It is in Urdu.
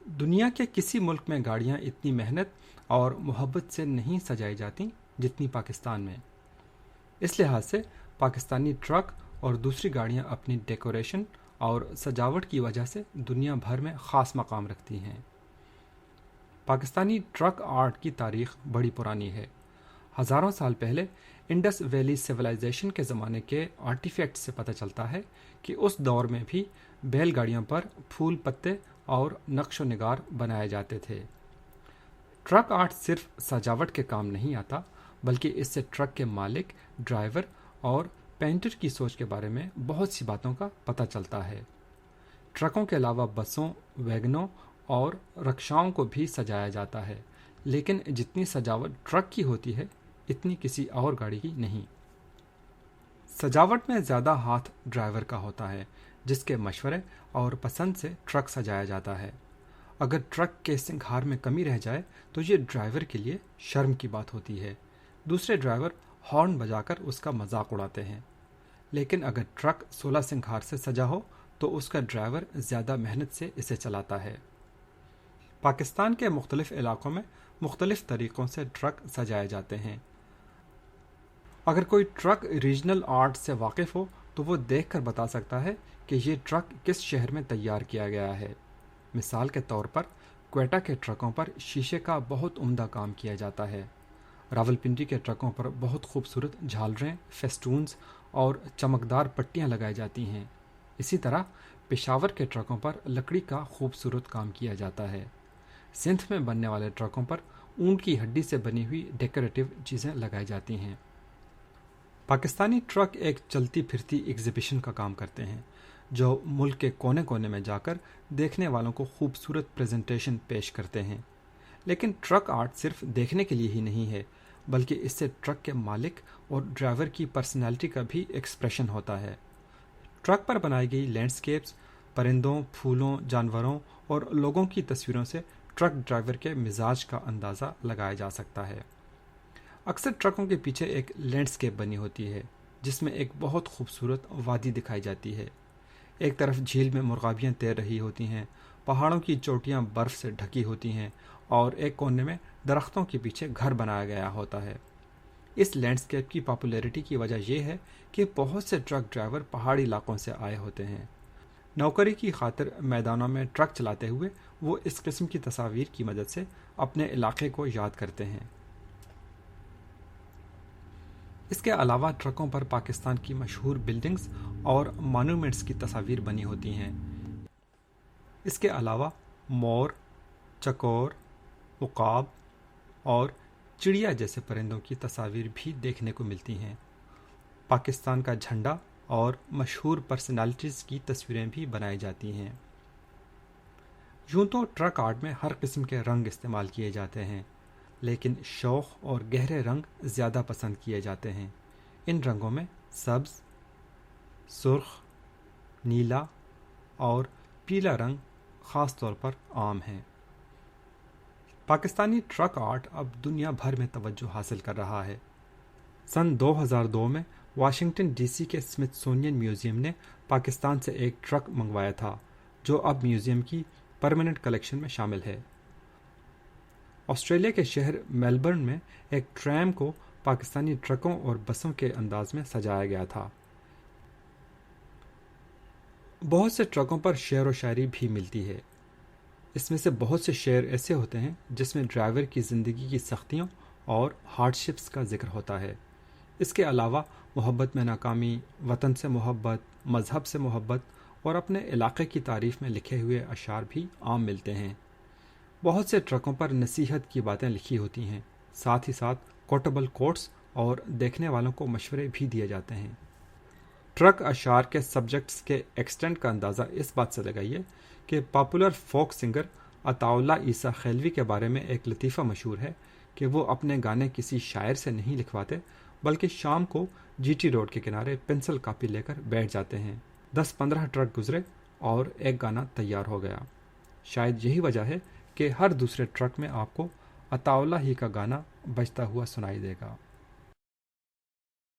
دنیا کے کسی ملک میں گاڑیاں اتنی محنت اور محبت سے نہیں سجائی جاتی جتنی پاکستان میں۔ اس لحاظ سے پاکستانی ٹرک اور دوسری گاڑیاں اپنی ڈیکوریشن اور سجاوٹ کی وجہ سے دنیا بھر میں خاص مقام رکھتی ہیں۔ پاکستانی ٹرک آرٹ کی تاریخ بڑی پرانی ہے۔ ہزاروں سال پہلے انڈس ویلی سویلائزیشن کے زمانے کے آرٹیفیکٹ سے پتہ چلتا ہے کہ اس دور میں بھی بیل گاڑیوں پر پھول پتے اور نقش و نگار بنائے جاتے تھے۔ ٹرک آرٹ صرف سجاوٹ کے کام نہیں آتا، بلکہ اس سے ٹرک کے مالک، ڈرائیور اور پینٹر کی سوچ کے بارے میں بہت سی باتوں کا پتہ چلتا ہے۔ ٹرکوں کے علاوہ بسوں، ویگنوں اور رکشاؤں کو بھی سجایا جاتا ہے، لیکن جتنی سجاوٹ ٹرک کی ہوتی ہے اتنی کسی اور گاڑی کی نہیں۔ سجاوٹ میں زیادہ ہاتھ ڈرائیور کا ہوتا ہے، جس کے مشورے اور پسند سے ٹرک سجایا جاتا ہے۔ اگر ٹرک کے سنگھار میں کمی رہ جائے تو یہ ڈرائیور کے لیے شرم کی بات ہوتی ہے۔ دوسرے ڈرائیور ہارن بجا کر اس کا مذاق اڑاتے ہیں۔ لیکن اگر ٹرک 16 سنگھار سے سجا ہو تو اس کا ڈرائیور زیادہ محنت سے اسے چلاتا ہے۔ پاکستان کے مختلف علاقوں میں مختلف طریقوں سے ٹرک سجائے جاتے ہیں۔ اگر کوئی ٹرک ریجنل آرٹ سے واقف ہو تو وہ دیکھ کر بتا سکتا ہے کہ یہ ٹرک کس شہر میں تیار کیا گیا ہے۔ مثال کے طور پر کوئٹہ کے ٹرکوں پر شیشے کا بہت عمدہ کام کیا جاتا ہے۔ راولپنڈی کے ٹرکوں پر بہت خوبصورت جھالریں، فیسٹونز اور چمکدار پٹیاں لگائی جاتی ہیں۔ اسی طرح پشاور کے ٹرکوں پر لکڑی کا خوبصورت کام کیا جاتا ہے۔ سندھ میں بننے والے ٹرکوں پر اونٹ کی ہڈی سے بنی ہوئی ڈیکوریٹو چیزیں لگائی جاتی ہیں۔ پاکستانی ٹرک ایک چلتی پھرتی ایگزیبیشن کا کام کرتے ہیں، جو ملک کے کونے کونے میں جا کر دیکھنے والوں کو خوبصورت پریزنٹیشن پیش کرتے ہیں۔ لیکن ٹرک آرٹ صرف دیکھنے کے لیے ہی نہیں ہے، بلکہ اس سے ٹرک کے مالک اور ڈرائیور کی پرسنالٹی کا بھی ایکسپریشن ہوتا ہے۔ ٹرک پر بنائی گئی لینڈسکیپس، پرندوں، پھولوں، جانوروں اور لوگوں کی تصویروں سے ٹرک ڈرائیور کے مزاج کا اندازہ لگایا جا سکتا ہے۔ اکثر ٹرکوں کے پیچھے ایک لینڈسکیپ بنی ہوتی ہے، جس میں ایک بہت خوبصورت وادی دکھائی جاتی ہے۔ ایک طرف جھیل میں مرغابیاں تیر رہی ہوتی ہیں، پہاڑوں کی چوٹیاں برف سے ڈھکی ہوتی ہیں اور ایک کونے میں درختوں کے پیچھے گھر بنایا گیا ہوتا ہے۔ اس لینڈسکیپ کی پاپولیرٹی کی وجہ یہ ہے کہ بہت سے ٹرک ڈرائیور پہاڑی علاقوں سے آئے ہوتے ہیں۔ نوکری کی خاطر میدانوں میں ٹرک چلاتے ہوئے وہ اس قسم کی تصاویر کی مدد سے اپنے علاقے کو یاد کرتے ہیں۔ اس کے علاوہ ٹرکوں پر پاکستان کی مشہور بلڈنگز اور مانومنٹس کی تصاویر بنی ہوتی ہیں۔ اس کے علاوہ مور، چکور، عقاب اور چڑیا جیسے پرندوں کی تصاویر بھی دیکھنے کو ملتی ہیں۔ پاکستان کا جھنڈا اور مشہور پرسنالٹیز کی تصویریں بھی بنائی جاتی ہیں۔ یوں تو ٹرک آرٹ میں ہر قسم کے رنگ استعمال کیے جاتے ہیں، لیکن شوخ اور گہرے رنگ زیادہ پسند کیے جاتے ہیں۔ ان رنگوں میں سبز، سرخ، نیلا اور پیلا رنگ خاص طور پر عام ہیں۔ پاکستانی ٹرک آرٹ اب دنیا بھر میں توجہ حاصل کر رہا ہے۔ سن 2002 میں واشنگٹن ڈی سی کے اسمتھسونین میوزیم نے پاکستان سے ایک ٹرک منگوایا تھا، جو اب میوزیم کی پرماننٹ کلیکشن میں شامل ہے۔ آسٹریلیا کے شہر میلبرن میں ایک ٹرام کو پاکستانی ٹرکوں اور بسوں کے انداز میں سجایا گیا تھا۔ بہت سے ٹرکوں پر شعر و شاعری بھی ملتی ہے۔ اس میں سے بہت سے شعر ایسے ہوتے ہیں جس میں ڈرائیور کی زندگی کی سختیوں اور ہارڈ شپس کا ذکر ہوتا ہے۔ اس کے علاوہ محبت میں ناکامی، وطن سے محبت، مذہب سے محبت اور اپنے علاقے کی تعریف میں لکھے ہوئے اشعار بھی عام ملتے ہیں۔ بہت سے ٹرکوں پر نصیحت کی باتیں لکھی ہوتی ہیں، ساتھ ہی ساتھ کوٹیبل کوٹس اور دیکھنے والوں کو مشورے بھی دیے جاتے ہیں۔ ٹرک اشعار کے سبجیکٹس کے ایکسٹینٹ کا اندازہ اس بات سے لگائیے کہ پاپولر فوک سنگر عطا اللہ عیسیٰ خیلوی کے بارے میں ایک لطیفہ مشہور ہے کہ وہ اپنے گانے کسی شاعر سے نہیں لکھواتے، بلکہ شام کو جی ٹی روڈ کے کنارے پنسل کاپی لے کر بیٹھ جاتے ہیں۔ 10-15 ٹرک گزرے اور ایک گانا تیار ہو گیا۔ شاید یہی وجہ ہے کہ ہر دوسرے ٹرک میں آپ کو عطا اللہ ہی کا گانا بجتا ہوا سنائی دے گا۔